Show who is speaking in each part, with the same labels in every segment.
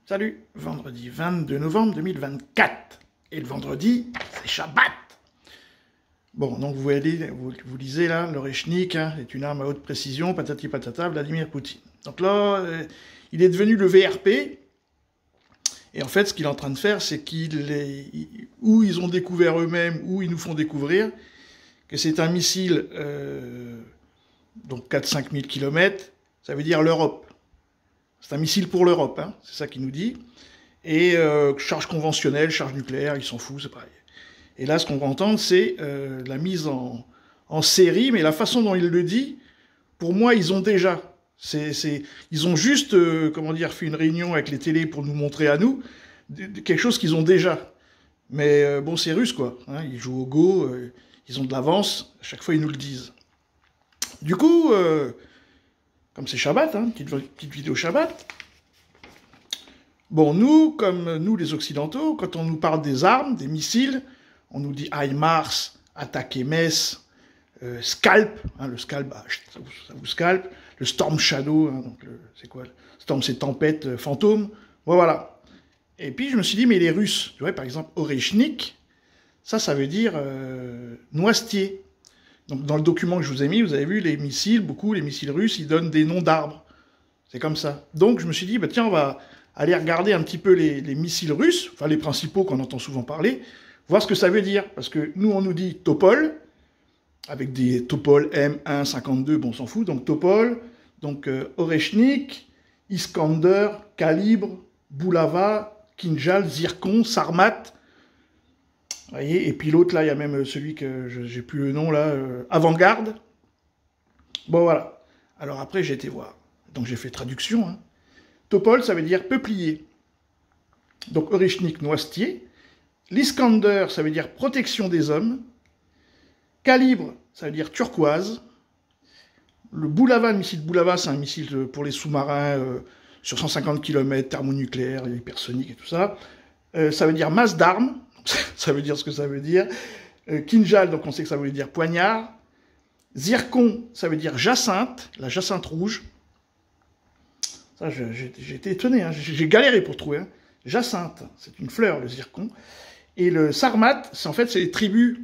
Speaker 1: Salut, vendredi 22 novembre 2024. Et le vendredi, c'est Shabbat. Bon, donc vous lisez là, l'Oreshnik est une arme à haute précision, patati patata, Vladimir Poutine. Donc là, il est devenu le VRP. Et en fait, ce qu'il est en train de faire, c'est ou ils ont découvert eux-mêmes, ou ils nous font découvrir que c'est un missile, donc 4-5 000 km, ça veut dire l'Europe. C'est un missile pour l'Europe, hein, c'est ça qu'il nous dit. Et charge conventionnelle, charge nucléaire, ils s'en foutent, c'est pareil. Et là, ce qu'on va entendre, c'est la mise en série, mais la façon dont il le dit, pour moi, ils ont déjà. Ils ont juste, fait une réunion avec les télés pour nous montrer à nous quelque chose qu'ils ont déjà. Mais bon, c'est russe, quoi. Hein, ils jouent au Go, ils ont de l'avance, à chaque fois, ils nous le disent. Du coup, comme c'est Shabbat, hein, petite vidéo Shabbat, bon, nous, comme nous, les Occidentaux, quand on nous parle des armes, des missiles, on nous dit HIMARS, attaque MS, Scalp, hein, le Scalp, bah, ça vous scalpe, le Storm Shadow, hein, donc c'est quoi? Storm, c'est tempête, fantôme, voilà. Et puis je me suis dit, mais les Russes, tu vois, par exemple, Oreshnik, ça veut dire noisetier. Donc dans le document que je vous ai mis, vous avez vu les missiles, les missiles russes, ils donnent des noms d'arbres. C'est comme ça. Donc je me suis dit, bah, tiens, on va aller regarder un petit peu les missiles russes, enfin les principaux qu'on entend souvent parler, voir ce que ça veut dire. Parce que nous, on nous dit Topol, avec des Topol M1, 52, bon, on s'en fout, donc Topol, donc Oreshnik, Iskander, Calibre, Bulava, Kinjal, Zircon, Sarmat. Vous voyez, et puis l'autre, là, il y a même celui que j'ai plus le nom, là, Avant-Garde. Bon, voilà. Alors après, j'ai été voir. Donc j'ai fait traduction. Hein. Topol, ça veut dire peuplier. Donc Oreshnik, noisetier. L'Iskander, ça veut dire protection des hommes. Calibre, ça veut dire turquoise. Le Bulava, le missile Bulava, c'est un missile pour les sous-marins sur 150 km, thermonucléaire, hypersonique et tout ça. Ça veut dire masse d'armes. Ça veut dire ce que ça veut dire. Kinjal, donc on sait que ça veut dire poignard. Zircon, ça veut dire jacinthe, la jacinthe rouge. Ça, j'ai été étonné, hein. J'ai galéré pour trouver. Hein. Jacinthe, c'est une fleur, le zircon. Et le sarmat, c'est les tribus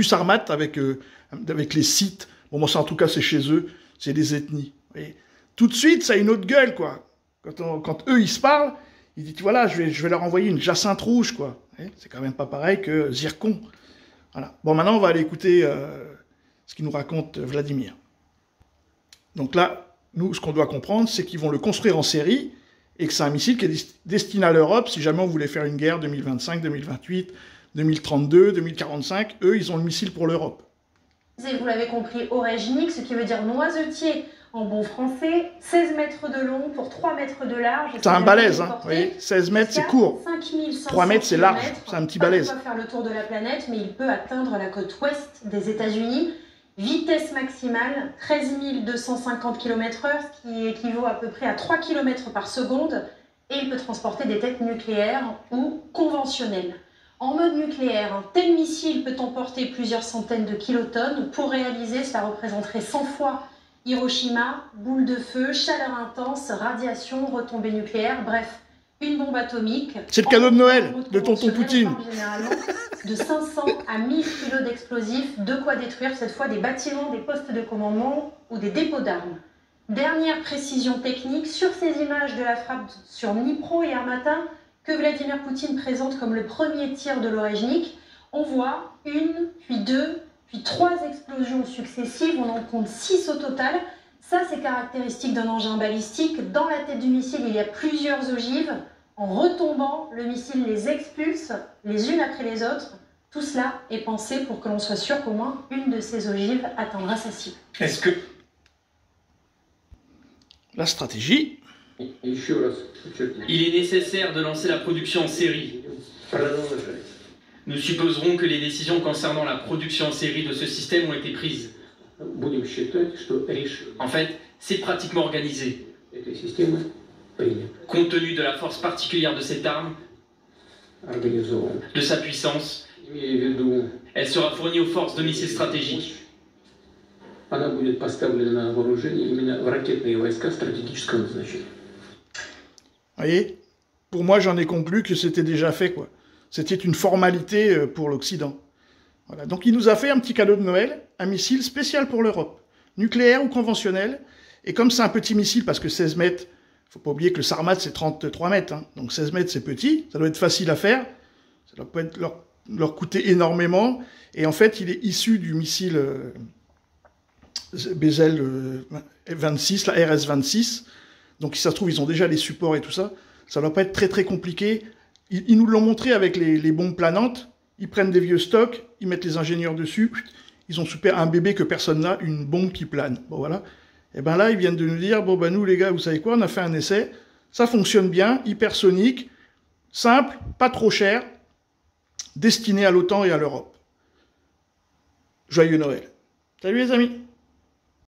Speaker 1: sarmates avec les sites. Bon, moi, en tout cas, c'est chez eux, c'est des ethnies. Et tout de suite, ça a une autre gueule, quoi. Quand eux, ils se parlent, ils disent, voilà, je vais leur envoyer une jacinthe rouge, quoi. C'est quand même pas pareil que zircon. Voilà. Bon, maintenant, on va aller écouter ce qu'il nous raconte Vladimir. Donc là, nous, ce qu'on doit comprendre, c'est qu'ils vont le construire en série et que c'est un missile qui est destiné à l'Europe si jamais on voulait faire une guerre 2025, 2028, 2032, 2045. Eux, ils ont le missile pour l'Europe.
Speaker 2: Vous l'avez compris, Oreshnik, ce qui veut dire noisetier en bon français, 16 mètres de long pour 3 mètres de large.
Speaker 1: C'est un balèze, hein, vous voyez, 16 mètres c'est court, 3 mètres c'est large, c'est un petit balèze.
Speaker 2: Il ne peut pas faire le tour de la planète, mais il peut atteindre la côte ouest des États-Unis. Vitesse maximale, 13 250 km/h, ce qui équivaut à peu près à 3 km par seconde. Et il peut transporter des têtes nucléaires ou conventionnelles. En mode nucléaire, un tel missile peut emporter plusieurs centaines de kilotonnes. Pour réaliser, cela représenterait 100 fois Hiroshima, boule de feu, chaleur intense, radiation, retombées nucléaires, bref, une bombe atomique.
Speaker 1: C'est le cadeau de Noël de tonton Poutine.
Speaker 2: Généralement de 500 à 1000 kg d'explosifs, de quoi détruire cette fois des bâtiments, des postes de commandement ou des dépôts d'armes. Dernière précision technique, sur ces images de la frappe sur Dnipro hier matin, que Vladimir Poutine présente comme le premier tir de l'Oreshnik, on voit une, puis deux, puis 3 explosions successives, on en compte 6 au total. Ça, c'est caractéristique d'un engin balistique. Dans la tête du missile, il y a plusieurs ogives. En retombant, le missile les expulse, les unes après les autres. Tout cela est pensé pour que l'on soit sûr qu'au moins une de ces ogives atteindra sa cible.
Speaker 1: Est-ce que la stratégie...
Speaker 3: Il est nécessaire de lancer la production en série. Nous supposerons que les décisions concernant la production en série de ce système ont été prises. En fait, c'est pratiquement organisé. Compte tenu de la force particulière de cette arme, de sa puissance, elle sera fournie aux forces de missiles stratégiques.
Speaker 1: voyez, pour moi, j'en ai conclu que c'était déjà fait, quoi. C'était une formalité pour l'Occident. Voilà. Donc il nous a fait un petit cadeau de Noël, un missile spécial pour l'Europe, nucléaire ou conventionnel. Et comme c'est un petit missile, parce que 16 mètres, faut pas oublier que le Sarmat c'est 33 mètres, hein. Donc 16 mètres c'est petit, ça doit être facile à faire, ça doit pas être leur coûter énormément. Et en fait, il est issu du missile Bezel 26, la RS-26. Donc si ça se trouve, ils ont déjà les supports et tout ça. Ça doit pas être très très compliqué. Ils nous l'ont montré avec les bombes planantes. Ils prennent des vieux stocks, ils mettent les ingénieurs dessus, ils ont super un bébé que personne n'a, une bombe qui plane. Bon voilà. Et ben là, ils viennent de nous dire, bon ben nous les gars, vous savez quoi, on a fait un essai, ça fonctionne bien, hypersonique, simple, pas trop cher, destiné à l'OTAN et à l'Europe. Joyeux Noël. Salut les amis.